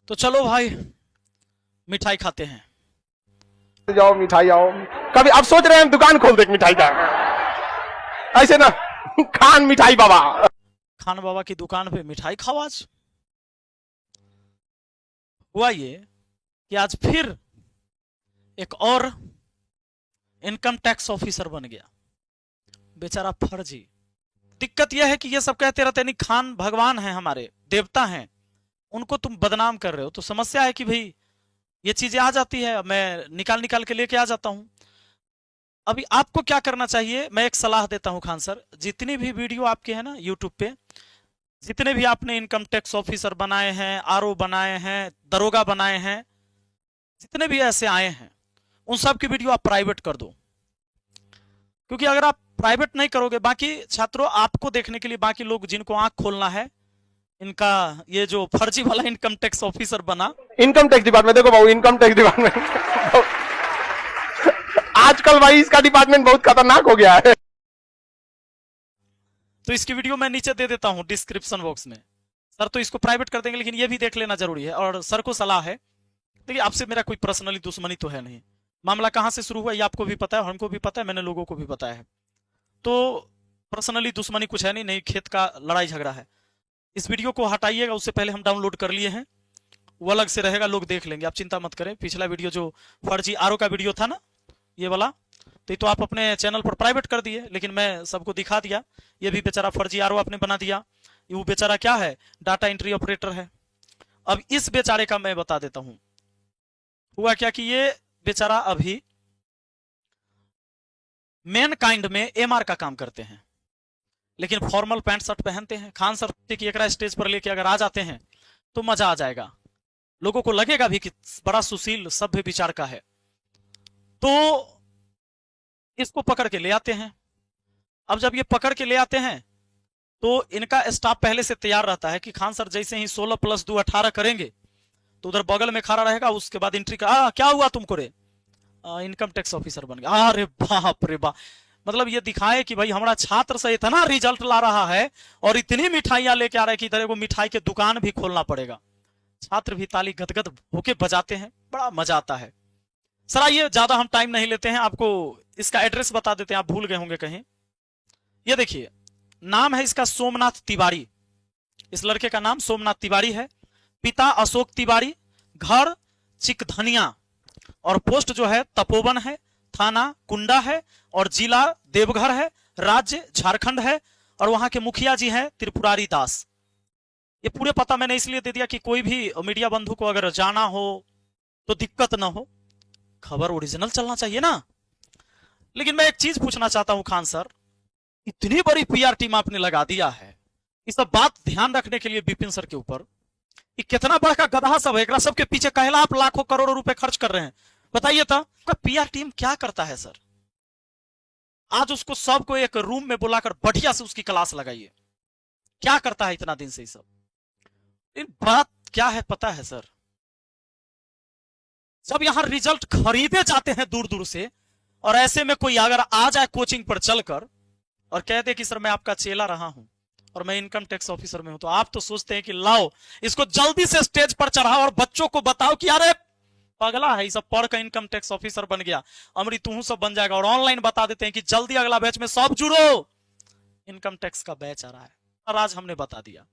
तो चलो भाई मिठाई खाते हैं। जाओ मिठाई आओ। कभी अब सोच रहे हैं दुकान खोल दे मिठाई का, ऐसे ना। खान मिठाई बाबा। खान बाबा की दुकान पे मिठाई खाओ। आज हुआ ये कि आज फिर एक और इनकम टैक्स ऑफिसर बन गया, बेचारा फर्जी। दिक्कत यह है कि ये सब कहते रहते नहीं खान भगवान है, हमारे देवता हैं, उनको तुम बदनाम कर रहे हो। तो समस्या है कि भाई ये चीजें आ जाती है, मैं निकाल निकाल के लेके आ जाता हूं। अभी आपको क्या करना चाहिए, मैं एक सलाह देता हूं खान सर, जितनी भी वीडियो आपके हैं ना यूट्यूब पे, जितने भी आपने इनकम टैक्स ऑफिसर बनाए हैं, आरओ बनाए हैं, दरोगा बनाए हैं, जितने भी ऐसे आए हैं, उन सब की वीडियो आप प्राइवेट कर दो। क्योंकि अगर आप प्राइवेट नहीं करोगे, बाकी छात्रों आपको देखने के लिए बाकी लोग जिनको आंख खोलना है, इनका ये जो फर्जी वाला इनकम टैक्स ऑफिसर बना, इनकम टैक्स डिपार्टमेंट देखो बाबू, इनकम टैक्स डिपार्टमेंट आजकल भाई इसका डिपार्टमेंट बहुत खतरनाक हो गया है। तो इसकी वीडियो मैं नीचे दे देता हूं डिस्क्रिप्शन बॉक्स में। सर तो इसको प्राइवेट कर देंगे, लेकिन ये भी देख लेना जरूरी है। और सर को सलाह है, देखिए आपसे मेरा कोई पर्सनली दुश्मनी तो है नहीं, मामला कहां से शुरू हुआ ये आपको भी पता है, हमको भी पता है, मैंने लोगों को भी बताया है। तो पर्सनली दुश्मनी कुछ है नहीं, नहीं खेत का लड़ाई झगड़ा है। इस वीडियो को हटाइएगा, उससे पहले हम डाउनलोड कर लिए हैं, वो अलग से रहेगा, लोग देख लेंगे, आप चिंता मत करें। पिछला वीडियो जो फर्जी आरओ का वीडियो था ना, ये वाला, तो आप अपने चैनल पर प्राइवेट कर दिए, लेकिन मैं सबको दिखा दिया। ये भी बेचारा फर्जी आरओ आपने बना दिया। वो बेचारा क्या है, डाटा एंट्री ऑपरेटर है। अब इस बेचारे का मैं बता देता हूं हुआ क्या कि ये बेचारा अभी मेन काइंड में एमआर का काम करते हैं, लेकिन फॉर्मल पैंट शर्ट पहनते हैं। खान सर की एक स्टेज पर लेके अगर आ जाते हैं तो मजा आ जाएगा, लोगों को लगेगा भी कि बड़ा सुशील सभ्य विचार का है। तो इसको पकड़ के ले आते हैं। अब जब ये पकड़ के ले आते हैं तो इनका स्टाफ पहले से तैयार रहता है कि खान सर जैसे ही 16 + 2 18 करेंगे तो उधर बगल में खड़ा रहेगा, उसके बाद एंट्री का क्या हुआ तुमको रे, इनकम टैक्स ऑफिसर बन गया। अरे बाप रे बाप, मतलब ये दिखाए कि भाई हमारा छात्र से इतना रिजल्ट ला रहा है और इतनी मिठाइयां लेके आ रहा है कि इधर को मिठाई की दुकान भी खोलना पड़ेगा। छात्र भी ताली गदगद होके बजाते हैं, बड़ा मजा आता है। सर आइए, ज्यादा हम टाइम नहीं लेते हैं, आपको इसका एड्रेस बता देते हैं, आप भूल गए होंगे कहीं। ये देखिए, नाम है इसका सोमनाथ तिवारी, इस लड़के का नाम सोमनाथ तिवारी है। पिता अशोक तिवारी, घर चिकधनिया, और पोस्ट जो है तपोवन है, थाना कुंडा है, और जिला देवघर है, राज्य झारखंड है, और वहां के मुखिया जी हैं त्रिपुरारी दास। ये पूरे पता मैंने इसलिए दे दिया कि कोई भी मीडिया बंधु को अगर जाना हो तो दिक्कत ना हो, खबर ओरिजिनल चलना चाहिए ना। लेकिन मैं एक चीज पूछना चाहता हूं खान सर, इतनी बड़ी पीआर टीम आपने लगा दिया है, इस सब बात ध्यान रखने के लिए विपिन सर के ऊपर, ये कितना बड़ा गधा सब है, सबके पीछे कहला आप लाखों करोड़ों रुपए खर्च कर रहे हैं। बताइए तो पीआर टीम क्या करता है सर। आज उसको सबको एक रूम में बुलाकर बढ़िया से उसकी क्लास लगाइए, क्या करता है इतना दिन से। सब इन बात क्या है पता है सर, जब यहां रिजल्ट खरीदे जाते हैं दूर दूर से, और ऐसे में कोई अगर आ जाए कोचिंग पर चलकर और कह दे कि सर मैं आपका चेला रहा हूं और मैं इनकम टैक्स ऑफिसर में हूं, तो आप तो सोचते हैं कि लाओ इसको जल्दी से स्टेज पर चढ़ाओ और बच्चों को बताओ कि अरे पगला है, सब पढ़ कर इनकम टैक्स ऑफिसर बन गया, अमरी तू सब बन जाएगा। और ऑनलाइन बता देते हैं कि जल्दी अगला बैच में सब जुड़ो, इनकम टैक्स का बैच आ रहा है। और आज हमने बता दिया,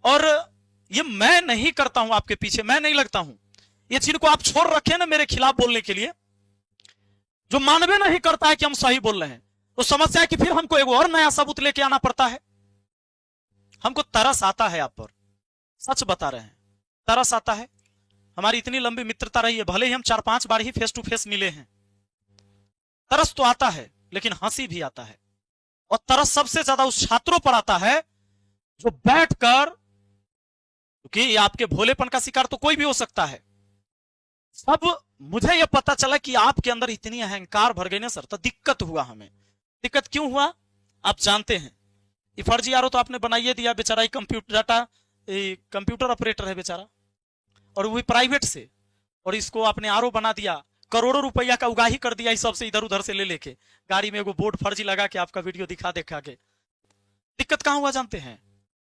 और ये मैं नहीं करता हूं, आपके पीछे मैं नहीं लगता हूं। ये चीज को आप छोड़ रखे ना मेरे खिलाफ बोलने के लिए, जो मानवे नहीं करता है कि हम सही बोल रहे हैं, तो समस्या है कि फिर हमको एक और नया सबूत लेके आना पड़ता है। हमको तरस आता है आप पर, सच बता रहे हैं, तरस आता है। हमारी इतनी लंबी मित्रता रही है, भले ही हम 4-5 बार ही फेस टू फेस मिले हैं, तरस तो आता है, लेकिन हंसी भी आता है। और तरस सबसे ज्यादा उस छात्रों पर आता है जो बैठकर, क्योंकि आपके भोलेपन का शिकार तो कोई भी हो सकता है। सब मुझे यह पता चला कि आपके अंदर इतनी अहंकार भर गई ना सर, तो दिक्कत हुआ हमें। दिक्कत क्यों हुआ आप जानते हैं, ये फर्जी आरओ तो आपने बनाइए दिया, बेचारा कंप्यूटर ऑपरेटर है बेचारा, और वो भी प्राइवेट से, और इसको आपने आरओ बना दिया, करोड़ों रुपया का उगाही कर दिया इस सबसे इधर उधर से ले लेके, गाड़ी में एगो बोर्ड फर्जी लगा के आपका वीडियो दिखा के। दिक्कत कहां हुआ जानते हैं,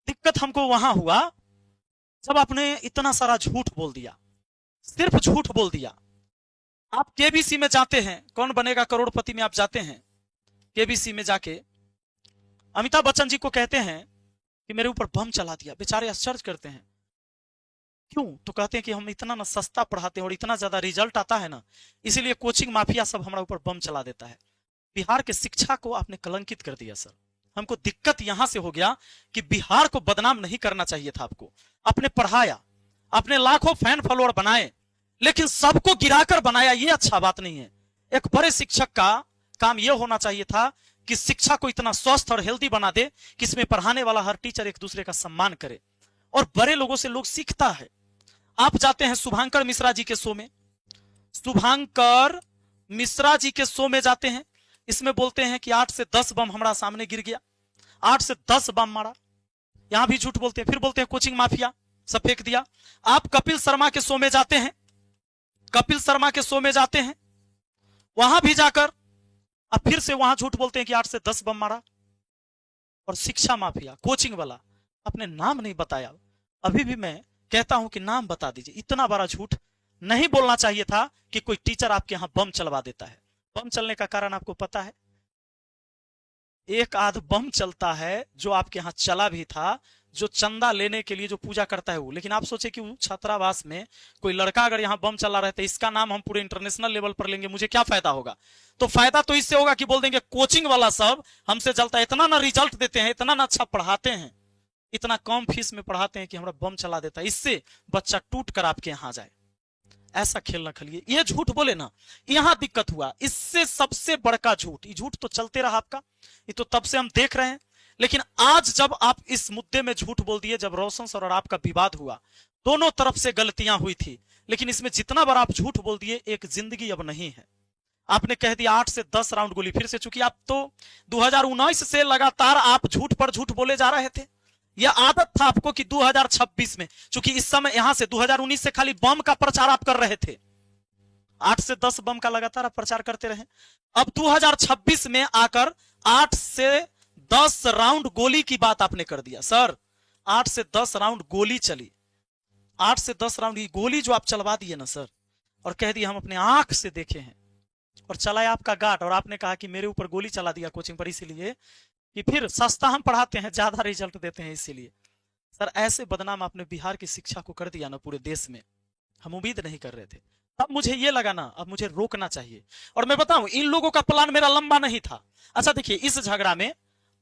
दिक्कत हमको वहां हुआ जब आपने इतना सारा झूठ बोल दिया, सिर्फ झूठ बोल दिया, आप केबीसी में जाते हैं, कौन बनेगा करोड़पति में आप जाते हैं, केबीसी में जाके अमिताभ बच्चन जी को कहते हैं कि मेरे ऊपर बम चला दिया। बेचारे आश्चर्य करते हैं, क्यों? तो कहते हैं कि हम इतना ना सस्ता पढ़ाते हैं और इतना ज्यादा रिजल्ट आता है ना, इसीलिए कोचिंग माफिया सब हमारे ऊपर बम चला देता है। बिहार के शिक्षा को आपने कलंकित कर दिया सर। हमको दिक्कत यहां से हो गया कि बिहार को बदनाम नहीं करना चाहिए था आपको। आपने पढ़ाया, आपने लाखों फैन फॉलोअर बनाए, लेकिन सबको गिराकर बनाया, ये अच्छा बात नहीं है। एक बड़े शिक्षक का काम यह होना चाहिए था कि शिक्षा को इतना स्वस्थ और हेल्दी बना दे कि इसमें पढ़ाने वाला हर टीचर एक दूसरे का सम्मान करे, और बड़े लोगों से लोग सीखता है। आप जाते हैं शुभांकर मिश्रा जी के शो में, शुभांकर मिश्रा जी के शो में जाते हैं, इसमें बोलते हैं कि 8 से 10 बम हमारा सामने गिर गया, 8 से 10 बम मारा, यहां भी झूठ बोलते हैं। फिर बोलते हैं कोचिंग माफिया सब फेंक दिया। आप कपिल शर्मा के शो में जाते हैं, कपिल शर्मा के शो में जाते हैं, वहां भी जाकर अब फिर से वहां झूठ बोलते हैं कि 8 से 10 बम मारा। और शिक्षा माफिया, कोचिंग वाला, अपने नाम नहीं बताया। अभी भी मैं कहता हूं कि नाम बता दीजिए। इतना बड़ा झूठ नहीं बोलना चाहिए था कि कोई टीचर आपके यहां बम चलवा देता है। बम चलने का कारण आपको पता है? एक आध बम चलता है जो आपके यहां चला भी था, जो चंदा लेने के लिए जो पूजा करता है वो। लेकिन आप सोचे कि छात्रावास में कोई लड़का अगर यहां बम चला रहे थे, इसका नाम हम पूरे इंटरनेशनल लेवल पर लेंगे, मुझे क्या फायदा होगा? तो फायदा तो इससे होगा कि बोल देंगे कोचिंग वाला सब हमसे जलता है, इतना ना रिजल्ट देते हैं, इतना ना अच्छा पढ़ाते हैं, इतना कम फीस में पढ़ाते हैं कि हमारा बम चला देता है, इससे बच्चा टूट कर आपके यहां जाए। ऐसा खेल न खेलिए। ये झूठ बोले ना, यहां दिक्कत हुआ। इससे सबसे बड़का झूठ, ये झूठ तो चलते रहा आपका, ये तो तब से हम देख रहे हैं। लेकिन आज जब आप इस मुद्दे में झूठ बोल दिए, जब रोशन सर और आपका विवाद हुआ, दोनों तरफ से गलतियां हुई थी, लेकिन इसमें जितना बार आप झूठ बोल दिए, एक जिंदगी अब नहीं है। आपने कह दिया 8 से 10 राउंड गोली। फिर से, चूंकि आप तो 2019 से लगातार आप झूठ पर झूठ बोले जा रहे थे, यह आदत था आपको कि 2026 में, चूंकि इस समय यहां से 2019 से खाली बम का प्रचार आप कर रहे थे, 8 से 10 बम का लगातार आप प्रचार करते रहे। अब 2026 में आकर 8 से 10 राउंड गोली की बात आपने कर दिया। सर, 8 से 10 राउंड गोली चली, 8 से 10 राउंड की गोली जो आप चलवा दिए ना सर, और कह दिए हम अपने आंख से देखे हैं, और चलाया आपका गार्ड, और आपने कहा कि मेरे ऊपर गोली चला दिया कोचिंग पर, इसीलिए कि फिर सस्ता हम पढ़ाते हैं, ज्यादा रिजल्ट देते हैं, इसीलिए। सर, ऐसे बदनाम आपने बिहार की शिक्षा को कर दिया ना पूरे देश में, हम उम्मीद नहीं कर रहे थे। अब मुझे ये लगा ना, अब मुझे रोकना चाहिए। और मैं बताऊं, इन लोगों का प्लान मेरा लंबा नहीं था। अच्छा देखिए, इस झगड़ा में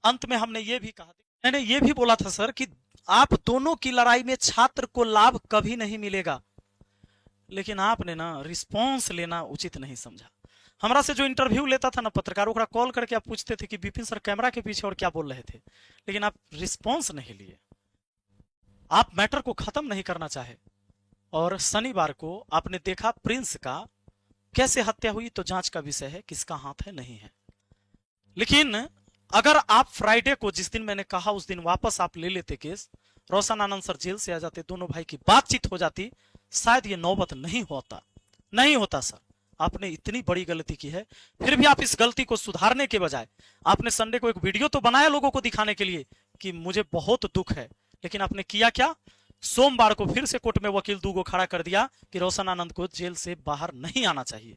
अंत में हमने ये भी कहा, मैंने ये भी बोला था सर कि आप दोनों की लड़ाई में छात्र को लाभ कभी नहीं मिलेगा, लेकिन आपने ना रिस्पॉन्स लेना उचित नहीं समझा। हमरा से जो इंटरव्यू लेता था ना पत्रकार, ओकरा कॉल करके आप पूछते थे कि विपिन सर कैमरा के पीछे और क्या बोल रहे थे, लेकिन आप रिस्पॉन्स नहीं लिए, आप मैटर को खत्म नहीं करना चाहे। और शनिवार को आपने देखा प्रिंस का कैसे हत्या हुई, तो जांच का विषय है, किसका हाथ है नहीं है। लेकिन अगर आप फ्राइडे को, जिस दिन मैंने कहा उस दिन वापस आप ले लेते केस, रोशन आनंद सर जेल से आ जाते, दोनों भाई की बातचीत हो जाती, शायद ये नौबत नहीं होता सर। आपने इतनी बड़ी गलती की है, फिर भी आप इस गलती को सुधारने के बजाय आपने संडे को एक वीडियो तो बनाया लोगों को दिखाने के लिए कि मुझे बहुत दुख है, लेकिन आपने किया क्या? सोमवार को फिर से कोर्ट में वकील दूगो खड़ा कर दिया कि रोशन आनंद को जेल से बाहर नहीं आना चाहिए।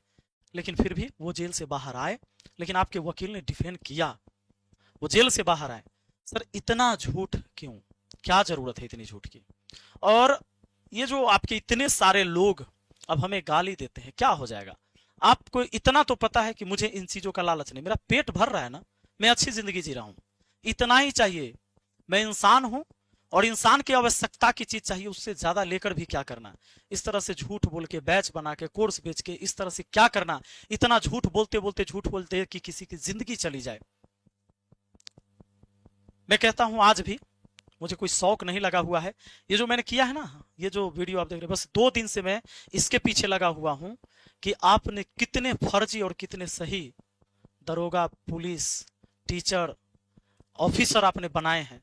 लेकिन फिर भी वो जेल से बाहर आए, लेकिन आपके वकील ने डिफेंड किया, वो जेल से बाहर आए। सर, इतना झूठ क्यों? क्या जरूरत है इतनी झूठ की? और ये जो आपके इतने सारे लोग अब हमें गाली देते हैं, क्या हो जाएगा? आपको इतना तो पता है कि मुझे इन चीजों का लालच नहीं, मेरा पेट भर रहा है ना, मैं अच्छी जिंदगी जी रहा हूं, इतना ही चाहिए। मैं इंसान हूं और इंसान की आवश्यकता की चीज चाहिए, उससे ज्यादा लेकर भी क्या करना? इस तरह से झूठ बोल के, बैच बना के, कोर्स बेच के, इस तरह से क्या करना? इतना झूठ बोलते कि किसी की जिंदगी चली जाए। मैं कहता हूं आज भी मुझे कोई शौक नहीं लगा हुआ है। ये जो मैंने किया है ना, ये जो वीडियो आप देख रहे हैं, बस 2 दिन से मैं इसके पीछे लगा हुआ हूं कि आपने कितने फर्जी और कितने सही दरोगा, पुलिस, टीचर, ऑफिसर आपने बनाए हैं।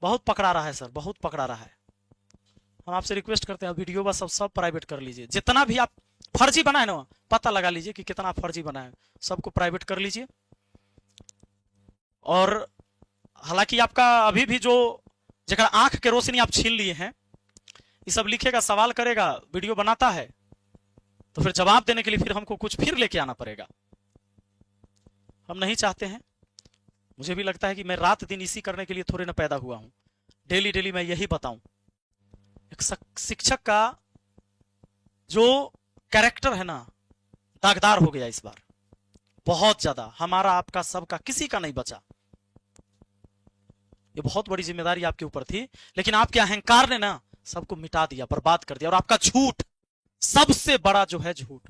बहुत पकड़ा रहा है सर, बहुत पकड़ा रहा है। हम आपसे रिक्वेस्ट करते हैं, वीडियो बस सब प्राइवेट कर लीजिए। जितना भी आप फर्जी बनाए ना, पता लगा लीजिए कि कितना फर्जी बनाए, सबको प्राइवेट कर लीजिए। और हालांकि आपका अभी भी जो जगह आंख के रोशनी आप छीन लिए हैं, ये सब लिखेगा, सवाल करेगा, वीडियो बनाता है, तो फिर जवाब देने के लिए फिर हमको कुछ फिर लेके आना पड़ेगा। हम नहीं चाहते हैं। मुझे भी लगता है कि मैं रात दिन इसी करने के लिए थोड़े ना पैदा हुआ हूं, डेली डेली मैं यही बताऊं। एक शिक्षक का जो कैरेक्टर है ना, दागदार हो गया इस बार बहुत ज्यादा। हमारा, आपका, सबका, किसी का नहीं बचा। ये बहुत बड़ी जिम्मेदारी आपके ऊपर थी, लेकिन आपके अहंकार ने ना सबको मिटा दिया, बर्बाद कर दिया। और आपका झूठ, सबसे बड़ा जो है झूठ,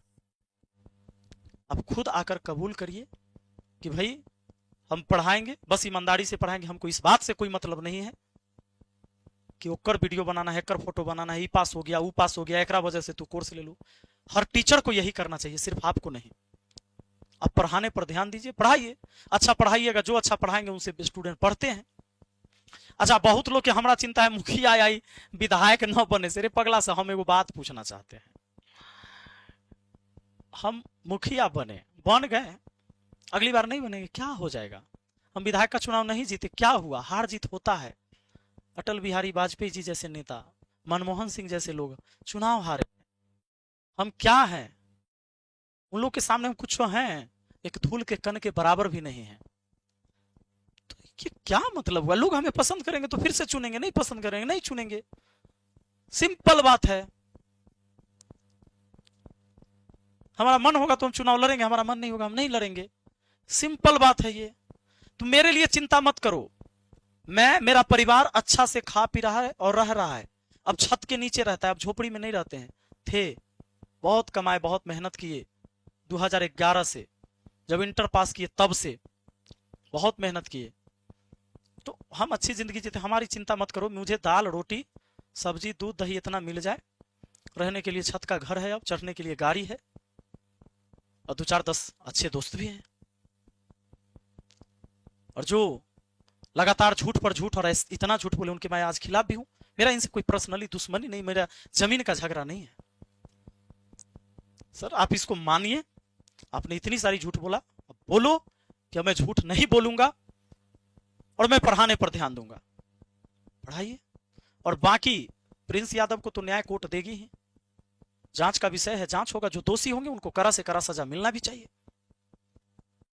आप खुद आकर कबूल करिए कि भाई हम पढ़ाएंगे, बस ईमानदारी से पढ़ाएंगे। हमको इस बात से कोई मतलब नहीं है कि ओकर वीडियो बनाना है, कर फोटो बनाना है, ई पास हो गया, वो पास हो गया, एक वजह से तू कोर्स ले लो। हर टीचर को यही करना चाहिए, सिर्फ आपको नहीं। आप पढ़ाने पर ध्यान दीजिए, पढ़ाइए, अच्छा पढ़ाइएगा। जो अच्छा पढ़ाएंगे उनसे स्टूडेंट पढ़ते हैं। अच्छा, बहुत लोग के हमारा चिंता है मुखिया आई विधायक न बने से। रे पगला से हम एगो बात पूछना चाहते हैं। हम मुखिया बन गए, अगली बार नहीं बनेंगे, क्या हो जाएगा? हम विधायक का चुनाव नहीं जीते, क्या हुआ? हार जीत होता है। अटल बिहारी वाजपेयी जी जैसे नेता, मनमोहन सिंह जैसे लोग चुनाव हारे। हम क्या हैं? उन लोग के सामने हम कुछ हैं, एक धूल के कण के बराबर भी नहीं है। तो ये क्या मतलब हुआ? लोग हमें पसंद करेंगे तो फिर से चुनेंगे, नहीं पसंद करेंगे नहीं चुनेंगे। सिंपल बात है। हमारा मन होगा तो हम चुनाव लड़ेंगे, हमारा मन नहीं होगा हम नहीं लड़ेंगे। सिंपल बात है ये। तो मेरे लिए चिंता मत करो। मेरा परिवार अच्छा से खा पी रहा है और रह रहा है। अब छत के नीचे रहता है, अब झोपड़ी में नहीं रहते हैं। थे, बहुत कमाए, बहुत मेहनत किए। 2011 से जब इंटर पास किए तब से बहुत मेहनत किए, तो हम अच्छी जिंदगी जीते। हमारी चिंता मत करो। मुझे दाल रोटी सब्जी दूध दही इतना मिल जाए, रहने के लिए छत का घर है, अब चढ़ने के लिए गाड़ी है, और 2-4-10 अच्छे दोस्त भी हैं। और जो लगातार झूठ पर झूठ और इतना झूठ बोले, उनके मैं आज खिलाफ भी हूं। मेरा इनसे कोई पर्सनली दुश्मनी नहीं, मेरा जमीन का झगड़ा नहीं है। सर आप इसको मानिए, आपने इतनी सारी झूठ बोला, अब बोलो कि मैं झूठ नहीं बोलूंगा और मैं पढ़ाने पर ध्यान दूंगा। पढ़ाइए। और बाकी प्रिंस यादव को तो न्याय कोर्ट देगी ही। जांच का विषय है, जांच होगा, जो दोषी होंगे उनको कड़ा से कड़ा सजा मिलना भी चाहिए।